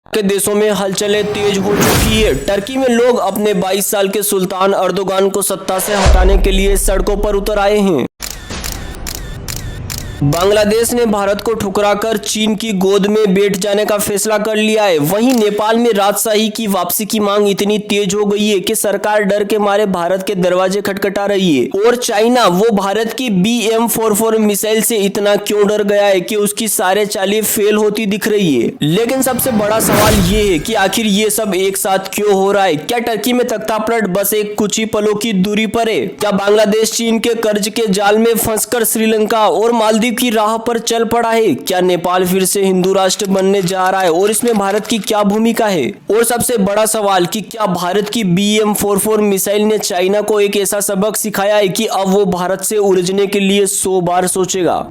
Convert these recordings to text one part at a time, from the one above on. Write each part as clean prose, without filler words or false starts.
के देशों में हलचलें तेज हो चुकी है। टर्की में लोग अपने 22 साल के सुल्तान अर्दोगान को सत्ता से हटाने के लिए सड़कों पर उतर आए हैं। बांग्लादेश ने भारत को ठुकराकर चीन की गोद में बैठ जाने का फैसला कर लिया है। वहीं नेपाल में राजशाही की वापसी की मांग इतनी तेज हो गई है कि सरकार डर के मारे भारत के दरवाजे खटखटा रही है। और चाइना वो भारत की BM-44 मिसाइल से इतना क्यों डर गया है कि उसकी सारे चालें फेल होती दिख रही है। लेकिन सबसे बड़ा सवाल ये है कि आखिर ये सब एक साथ क्यों हो रहा है। क्या टर्की में तख्तापलट बस एक कुछ ही पलों की दूरी पर है? क्या बांग्लादेश चीन के कर्ज के जाल में फंसकर श्रीलंका और मालदीव की राह पर चल पड़ा है? क्या नेपाल फिर से हिंदू राष्ट्र बनने जा रहा है और इसमें भारत की क्या भूमिका है? और सबसे बड़ा सवाल कि क्या भारत की BM-44 मिसाइल ने चाइना को एक ऐसा सबक सिखाया है कि अब वो भारत से उलझने के लिए 100 बार सोचेगा।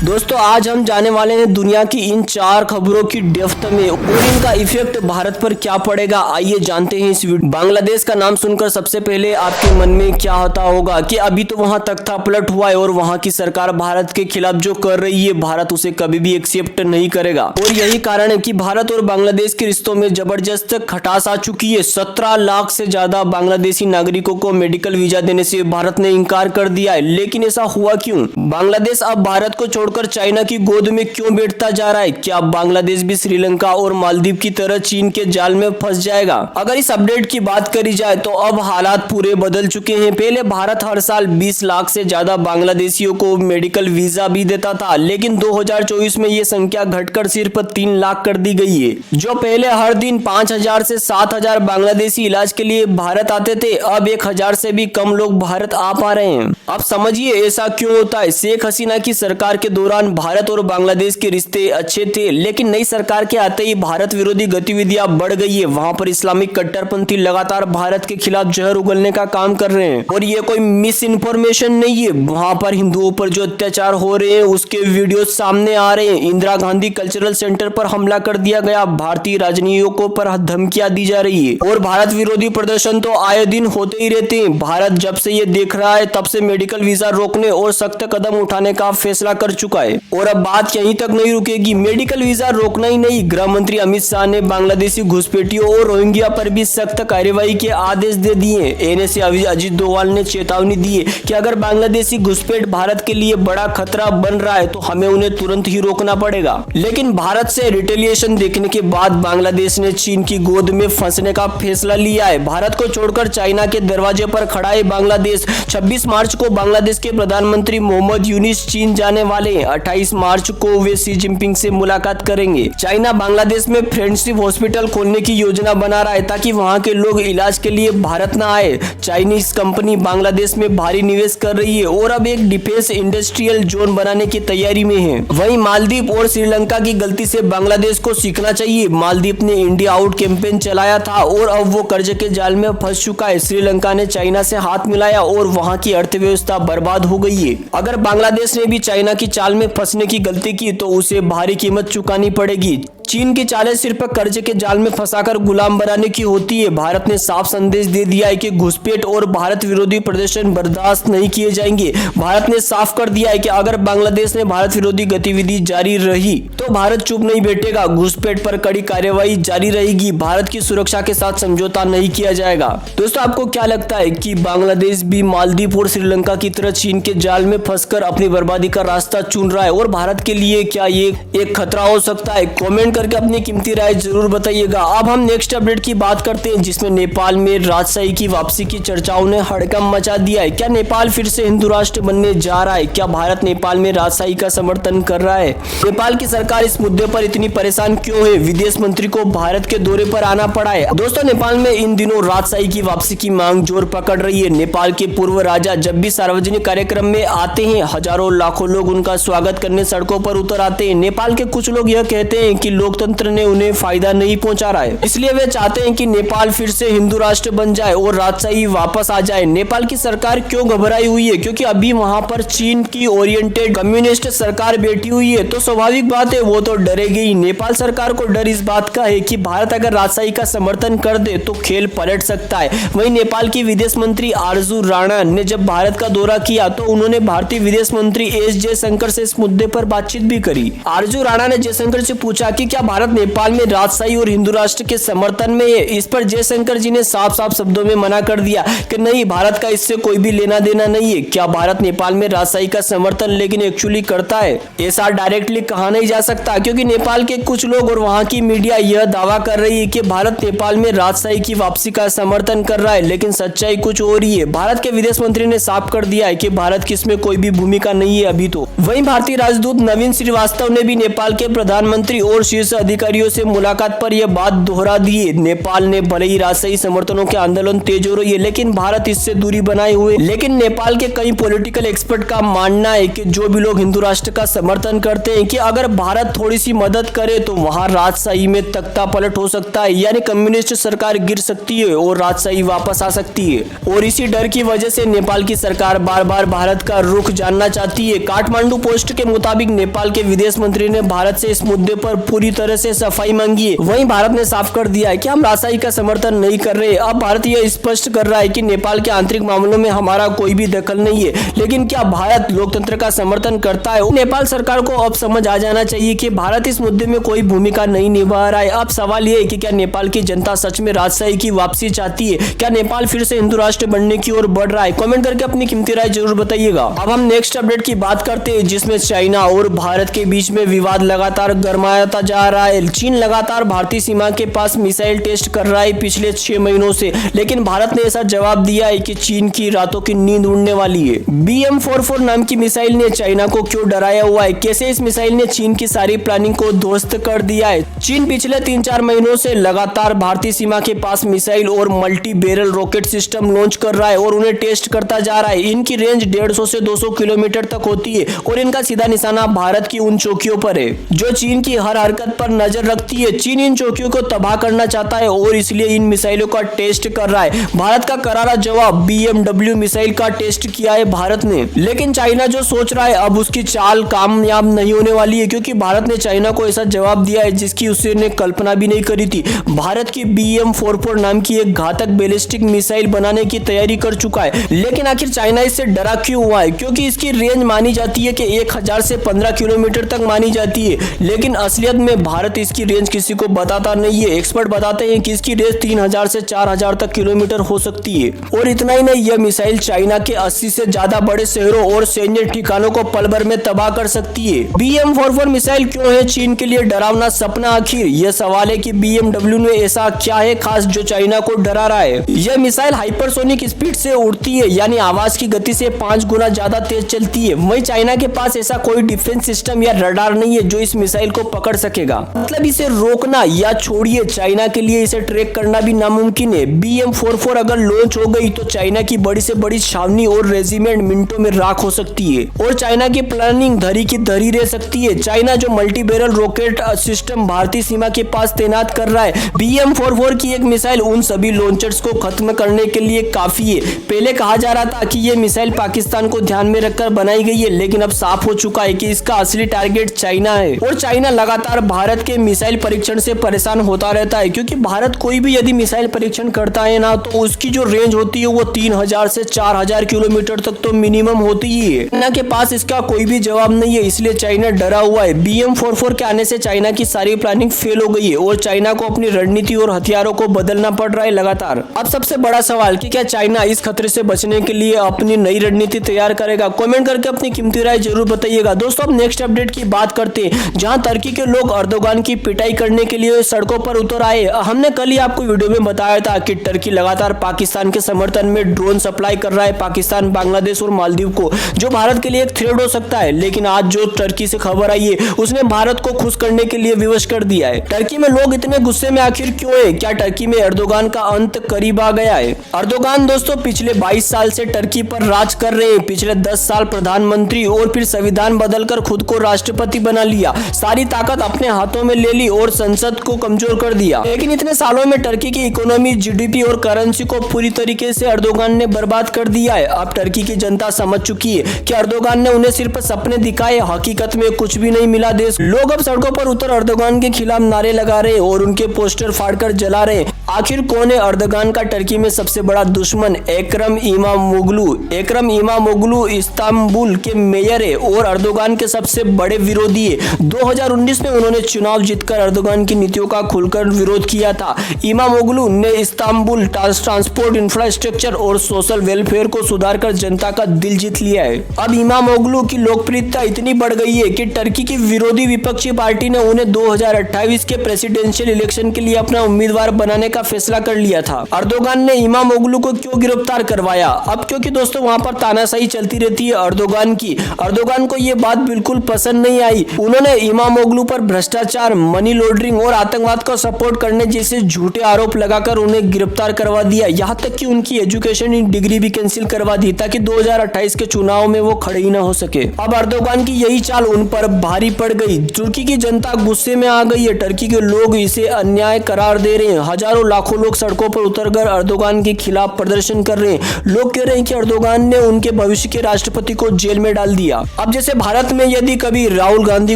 दोस्तों, आज हम जाने वाले हैं दुनिया की इन 4 खबरों की डेप्थ में और इनका इफेक्ट भारत पर क्या पड़ेगा। आइए जानते हैं इस वीडियो। बांग्लादेश का नाम सुनकर सबसे पहले आपके मन में क्या आता होगा कि अभी तो वहां तख्तापलट हुआ है और वहां की सरकार भारत के खिलाफ जो कर रही है, भारत उसे कभी भी एक्सेप्ट नहीं करेगा। और यही कारण है कि भारत और बांग्लादेश के रिश्तों में जबरदस्त खटास आ चुकी है। 17 लाख से ज्यादा बांग्लादेशी नागरिकों को मेडिकल वीजा देने से भारत ने इंकार कर दिया है। लेकिन ऐसा हुआ क्यों? बांग्लादेश अब भारत को छोड़कर चाइना की गोद में क्यों बैठता जा रहा है? क्या बांग्लादेश भी श्रीलंका और मालदीव की तरह चीन के जाल में फंस जाएगा? अगर इस अपडेट की बात करी जाए तो अब हालात पूरे बदल चुके हैं। पहले भारत हर साल 20 लाख से ज्यादा बांग्लादेशियों को मेडिकल वीजा भी देता था, लेकिन 2024 में ये संख्या घटकर सिर्फ 3 लाख कर दी गई है। जो पहले हर दिन 5000 से 7000 बांग्लादेशी इलाज के लिए भारत आते थे, अब 1000 से भी कम लोग भारत आ पा रहे हैं। अब समझिए ऐसा क्यों होता है। शेख हसीना की सरकार के दौरान भारत और बांग्लादेश के रिश्ते अच्छे थे, लेकिन नई सरकार के आते ही भारत विरोधी गतिविधियां बढ़ गई है। वहां पर इस्लामिक कट्टरपंथी लगातार भारत के खिलाफ जहर उगलने का काम कर रहे हैं। और ये कोई मिस इन्फॉर्मेशन नहीं है। वहां पर हिंदुओं पर जो अत्याचार हो रहे हैं उसके वीडियो सामने आ रहे हैं। इंदिरा गांधी कल्चरल सेंटर पर हमला कर दिया गया, भारतीय राजनयिकों पर धमकियां दी जा रही है और भारत विरोधी प्रदर्शन तो आए दिन होते ही रहते हैं। भारत जब से ये देख रहा है तब से मेडिकल वीजा रोकने और सख्त कदम उठाने का फैसला कर चुका है। और अब बात यहीं तक नहीं रुकेगी। मेडिकल वीजा रोकना ही नहीं, गृह मंत्री अमित शाह ने बांग्लादेशी घुसपैठियों और रोहिंग्या पर भी सख्त कार्यवाही के आदेश दे दिए। एनएसए अजित डोवाल ने चेतावनी दी है कि अगर बांग्लादेशी घुसपैठ भारत के लिए बड़ा खतरा बन रहा है तो हमें उन्हें तुरंत ही रोकना पड़ेगा। लेकिन भारत से रिटेलिएशन देखने के बाद बांग्लादेश ने चीन की गोद में फंसने का फैसला लिया है। भारत को छोड़कर चाइना के दरवाजे पर खड़ा है बांग्लादेश। 26 मार्च को बांग्लादेश के प्रधानमंत्री मोहम्मद यूनिस चीन जाने वाले हैं। 28 मार्च को वे शी जिनपिंग से मुलाकात करेंगे। चाइना बांग्लादेश में फ्रेंडशिप हॉस्पिटल खोलने की योजना बना रहा है ताकि वहां के लोग इलाज के लिए भारत न आए। चाइनीज कंपनी बांग्लादेश में भारी निवेश कर रही है और अब एक डिफेंस इंडस्ट्रियल जोन बनाने की तैयारी में है। वहीं मालदीव और श्रीलंका की गलती से बांग्लादेश को सीखना चाहिए। मालदीव ने इंडिया आउट कैंपेन चलाया था और अब वो कर्ज के जाल में फंस चुका है। श्रीलंका ने चाइना से हाथ मिलाया और वहां की अर्थव्यवस्था बर्बाद हो गई है। अगर बांग्लादेश ने भी चाइना की चाल में फंसने की गलती की तो उसे भारी कीमत चुकानी पड़ेगी। चीन की चालें सिर्फ कर्ज के जाल में फंसाकर गुलाम बनाने की होती है। भारत ने साफ संदेश दे दिया है कि घुसपैठ और भारत विरोधी प्रदर्शन बर्दाश्त नहीं किए जाएंगे। भारत ने साफ कर दिया है कि अगर बांग्लादेश में भारत विरोधी गतिविधि जारी रही तो भारत चुप नहीं बैठेगा। घुसपैठ पर कड़ी कार्यवाही जारी रहेगी। भारत की सुरक्षा के साथ समझौता नहीं किया जाएगा। दोस्तों, आपको क्या लगता है कि बांग्लादेश भी मालदीव और श्रीलंका की तरह चीन के जाल में फंसकर अपनी बर्बादी का रास्ता चुन रहा है और भारत के लिए क्या ये एक खतरा हो सकता है? कमेंट करके अपनी कीमती राय जरूर बताइएगा। अब हम नेक्स्ट अपडेट की बात करते हैं जिसमें नेपाल में राजशाही की वापसी की चर्चाओं ने हड़कंप मचा दिया है। क्या नेपाल फिर से हिंदू राष्ट्र बनने जा रहा है? क्या भारत नेपाल में राजशाही का समर्थन कर रहा है? नेपाल की सरकार इस मुद्दे पर इतनी परेशान क्यों है? विदेश मंत्री को भारत के दौरे पर आना पड़ा है। दोस्तों, नेपाल में इन दिनों राजशाही की वापसी की मांग जोर पकड़ रही है। नेपाल के पूर्व राजा जब भी सार्वजनिक कार्यक्रम में आते हैं, हजारों लाखों लोग उनका स्वागत करने सड़कों पर उतर आते हैं। नेपाल के कुछ लोग यह कहते हैं कि लोग लोकतंत्र ने उन्हें फायदा नहीं पहुंचा रहा है। इसलिए वे चाहते हैं कि नेपाल फिर से हिंदू राष्ट्र बन जाए और राजशाही वापस आ जाए। नेपाल की सरकार क्यों घबराई हुई है? क्योंकि अभी वहां पर चीन की ओरिएंटेड कम्युनिस्ट सरकार बैठी हुई है, तो स्वाभाविक बात है वो तो डरेगी। नेपाल सरकार को डर इस बात का है कि भारत अगर राजशाही का समर्थन कर दे तो खेल पलट सकता है। वहीं नेपाल की विदेश मंत्री आरजू राणा ने जब भारत का दौरा किया तो उन्होंने भारतीय विदेश मंत्री एस जयशंकर से इस मुद्दे पर बातचीत भी करी। आरजू राणा ने जयशंकर से पूछा कि क्या भारत नेपाल में राजशाही और हिंदू राष्ट्र के समर्थन में है। इस पर जयशंकर जी ने साफ साफ शब्दों में मना कर दिया कि नहीं, भारत का इससे कोई भी लेना देना नहीं है। क्या भारत नेपाल में राजशाही का समर्थन लेकिन एक्चुअली करता है? ऐसा डायरेक्टली कहा नहीं जा सकता, क्योंकि नेपाल के कुछ लोग और वहां की मीडिया यह दावा कर रही है कि भारत नेपाल में राजशाही की वापसी का समर्थन कर रहा है, लेकिन सच्चाई कुछ और ही है। भारत के विदेश मंत्री ने साफ कर दिया है कि भारत की इसमें कोई भी भूमिका नहीं है अभी तो। वहीं भारतीय राजदूत नवीन श्रीवास्तव ने भी नेपाल के प्रधानमंत्री और शीर्ष अधिकारियों से मुलाकात पर यह बात दोहरा दी है। नेपाल ने भले ही राजशाही समर्थनों के आंदोलन तेज हो रही है, लेकिन भारत इससे दूरी बनाए हुए। लेकिन नेपाल के कई पॉलिटिकल एक्सपर्ट का मानना है कि जो भी लोग हिंदू राष्ट्र का समर्थन करते हैं कि अगर भारत थोड़ी सी मदद करे तो वहां राजशाही में तख्ता पलट हो सकता है, यानी कम्युनिस्ट सरकार गिर सकती है और राजशाही वापस आ सकती है। और इसी डर की वजह से नेपाल की सरकार बार बार भारत का रुख जानना चाहती है। काठमांडू पोस्ट के मुताबिक नेपाल के विदेश मंत्री ने भारत से इस मुद्दे पर पूरी तरह से सफाई मांगी है। वहीं भारत ने साफ कर दिया है कि हम राजशाही का समर्थन नहीं कर रहे। अब भारत यह स्पष्ट कर रहा है कि नेपाल के आंतरिक मामलों में हमारा कोई भी दखल नहीं है। लेकिन क्या भारत लोकतंत्र का समर्थन करता है? नेपाल सरकार को अब समझ आ जाना चाहिए कि भारत इस मुद्दे में कोई भूमिका नहीं निभा रहा है। अब सवाल यह है कि क्या नेपाल की जनता सच में राजशाही की वापसी चाहती है? क्या नेपाल फिर से हिंदू राष्ट्र बनने की ओर बढ़ रहा है? कमेंट करके अपनी कीमती राय जरूर बताइएगा। अब हम नेक्स्ट अपडेट की बात करते हैं, जिसमें चाइना और भारत के बीच में विवाद लगातार गर्माता जा रहा है। चीन लगातार भारतीय सीमा के पास मिसाइल टेस्ट कर रहा है पिछले 6 महीनों से, लेकिन भारत ने ऐसा जवाब दिया है कि चीन की रातों की नींद उड़ने वाली है। BM-44 नाम की मिसाइल ने चाइना को क्यों डराया हुआ है? कैसे इस मिसाइल ने चीन की सारी प्लानिंग को ध्वस्त कर दिया है? चीन पिछले 3-4 महीनों से लगातार भारतीय सीमा के पास मिसाइल और multi barrel rocket system launch कर रहा है और उन्हें टेस्ट करता जा रहा है। इनकी रेंज 150 से 200 किलोमीटर तक होती है और इनका सीधा निशाना भारत की उन चौकियों पर है जो चीन की हर हरकत पर नजर रखती है। चीन इन चौकियों को तबाह करना चाहता है और इसलिए इन मिसाइलों का टेस्ट कर रहा है। भारत का करारा जवाब BMW मिसाइल का टेस्ट किया है भारत ने, लेकिन चाइना जो सोच रहा है अब उसकी चाल कामयाब नहीं होने वाली है, क्योंकि भारत ने चाइना को ऐसा जवाब दिया है जिसकी उसने कल्पना भी नहीं करी थी। भारत की BM-44 नाम की एक घातक बैलिस्टिक मिसाइल बनाने की तैयारी कर चुका है, लेकिन आखिर चाइना इससे डरा क्यों हुआ है? क्योंकि इसकी रेंज मानी जाती है कि 1000 से 15 किलोमीटर तक मानी जाती है, लेकिन असलियत में भारत इसकी रेंज किसी को बताता नहीं है। एक्सपर्ट बताते हैं कि इसकी रेंज 3000 से 4000 तक किलोमीटर हो सकती है। और इतना ही नहीं, यह मिसाइल चाइना के 80 से ज्यादा बड़े शहरों और सैन्य ठिकानों को पल भर में तबाह कर सकती है। BM-44 मिसाइल क्यों है चीन के लिए डरावना सपना? आखिर यह सवाल है कि BMW में ऐसा क्या है खास जो चाइना को डरा रहा है? यह मिसाइल हाइपरसोनिक स्पीड से उड़ती है, यानी आवाज की गति से 5 गुना ज्यादा तेज चलती है। वहीं चाइना के पास ऐसा कोई डिफेंस सिस्टम या रडार नहीं है जो इस मिसाइल को पकड़ सकेगा। मतलब इसे रोकना या छोड़िए, चाइना के लिए इसे ट्रैक करना भी नामुमकिन है। BM-44 अगर लॉन्च हो गई तो चाइना की बड़ी से बड़ी छावनी और रेजिमेंट मिनटों में राख हो सकती है और चाइना की प्लानिंग धरी की धरी रह सकती है। चाइना जो मल्टी बैरल रॉकेट सिस्टम भारतीय सीमा के पास तैनात कर रहा है, BM-44 की एक मिसाइल उन सभी लॉन्चर्स को खत्म करने के लिए काफी है। पहले कहा जा रहा था कि यह मिसाइल पाकिस्तान को ध्यान में रखकर बनाई गई है, लेकिन अब साफ हो चुका है कि इसका असली टारगेट चाइना है। और चाइना लगातार भारत के मिसाइल परीक्षण से परेशान होता रहता है, क्योंकि भारत कोई भी यदि मिसाइल परीक्षण करता है ना, तो उसकी जो रेंज होती है वो 3000 से 4000 किलोमीटर तक तो मिनिमम होती ही है। चाइना के पास इसका कोई भी जवाब नहीं है, इसलिए चाइना डरा हुआ है। BM-44 के आने से चाइना की सारी प्लानिंग फेल हो गई है और चाइना को अपनी रणनीति और हथियारों को बदलना पड़ रहा है लगातार। अब सबसे बड़ा सवाल कि क्या चाइना इस खतरे से बचने के लिए अपनी नई रणनीति तैयार करेगा? कमेंट करके अपनी कीमती राय जरूर बताइएगा। दोस्तों अब नेक्स्ट अपडेट की बात करते हैं, जहां तुर्की के लोग अर्दोगान की पिटाई करने के लिए सड़कों पर उतर आए। हमने कल ही आपको वीडियो में बताया था कि तुर्की लगातार पाकिस्तान के समर्थन में ड्रोन सप्लाई कर रहा है पाकिस्तान, बांग्लादेश और मालदीव को, जो भारत के लिए एक थ्रेट हो सकता है। लेकिन आज जो तुर्की से खबर आई है उसने भारत को खुश करने के लिए विवश कर दिया है। तुर्की में लोग इतने गुस्से में आखिर क्यों है? क्या तुर्की में अर्दोगान का अंत करीब आ गया है? अर्दोगान दोस्तों पिछले 22 साल से तुर्की पर राज कर रहे हैं। पिछले 10 साल प्रधानमंत्री और फिर संविधान बदलकर खुद को राष्ट्रपति बना लिया। सारी ताकत अपने हाथों में ले ली और संसद को कमजोर कर दिया। लेकिन इतने सालों में टर्की की इकोनॉमी, जीडीपी और करेंसी को पूरी तरीके से अर्दोगान ने बर्बाद कर दिया है। अब टर्की की जनता समझ चुकी है कि अर्दोगान ने उन्हें सिर्फ सपने दिखाए, हकीकत में कुछ भी नहीं मिला। देश लोग अब सड़कों पर उतर अर्दोगान के खिलाफ नारे लगा रहे और उनके पोस्टर फाड़कर जला रहे। आखिर कौन है अर्दोगान का टर्की में सबसे बड़ा दुश्मन? Akram Imamoglu. Akram Imamoglu Istanbul के मेयर है और अर्दोगान के सबसे बड़े विरोधी है। 2019 में उन्होंने चुनाव जीतकर अर्दोगान की नीतियों का खुलकर विरोध किया था। इमामोग्लू ने इस्तांबुल ट्रांसपोर्ट, इंफ्रास्ट्रक्चर और सोशल वेलफेयर को सुधारकर जनता का दिल जीत लिया है। अब इमामोग्लू की लोकप्रियता इतनी बढ़ गई है कि टर्की की विरोधी विपक्षी पार्टी ने उन्हें 2028 के प्रेसिडेंशियल इलेक्शन के लिए अपना उम्मीदवार बनाने का फैसला कर लिया था। अर्दोगान ने इमामोग्लू को क्यों गिरफ्तार करवाया? अब क्योंकि दोस्तों वहां पर तानाशाही चलती रहती है अर्दोगान की। अर्दोगान को ये बात बिल्कुल पसंद नहीं आई। उन्होंने इमामोग्लू पर भ्रष्टाचार, मनी लॉन्ड्रिंग और आतंकवाद को सपोर्ट करने जैसे झूठे आरोप लगाकर उन्हें गिरफ्तार करवा दिया। यहाँ तक कि उनकी एजुकेशन डिग्री भी कैंसिल करवा दी ताकि 2028 के चुनाव में वो खड़े ही न हो सके। अब अर्दोगान की यही चाल उन पर भारी पड़ गई। तुर्की की जनता गुस्से में आ गई है। टर्की के लोग इसे अन्याय करार दे रहे हैं। हजारों लाखों लोग सड़कों पर उतरकर अर्दोगान के खिलाफ प्रदर्शन कर रहे हैं। लोग कह रहे हैं कि अर्दोगान ने उनके भविष्य के राष्ट्रपति को जेल में डाल दिया। अब जैसे भारत में यदि कभी राहुल गांधी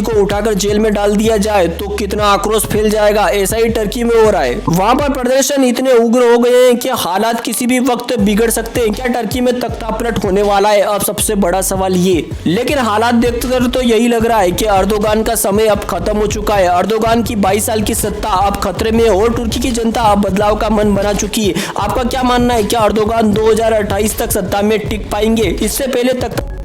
को उठाकर जेल में डाल दिया जाए तो कितना आक्रोश फैल जाएगा, ऐसा ही टर्की में हो रहा है। वहां पर प्रदर्शन इतने उग्र हो गए हैं कि हालात किसी भी वक्त बिगड़ सकते हैं। क्या टर्की में तख्तापलट होने वाला है? अब सबसे बड़ा सवाल ये। लेकिन हालात देखकर तो यही लग रहा है कि अर्दोगान का समय अब खत्म हो चुका है। अर्दोगान की 22 साल की सत्ता अब खतरे में और तुर्की की जनता अब बदलाव का मन बना चुकी है। आपका क्या मानना है? क्या अर्दोगान 2028 तक सत्ता में टिक पाएंगे? इससे पहले तक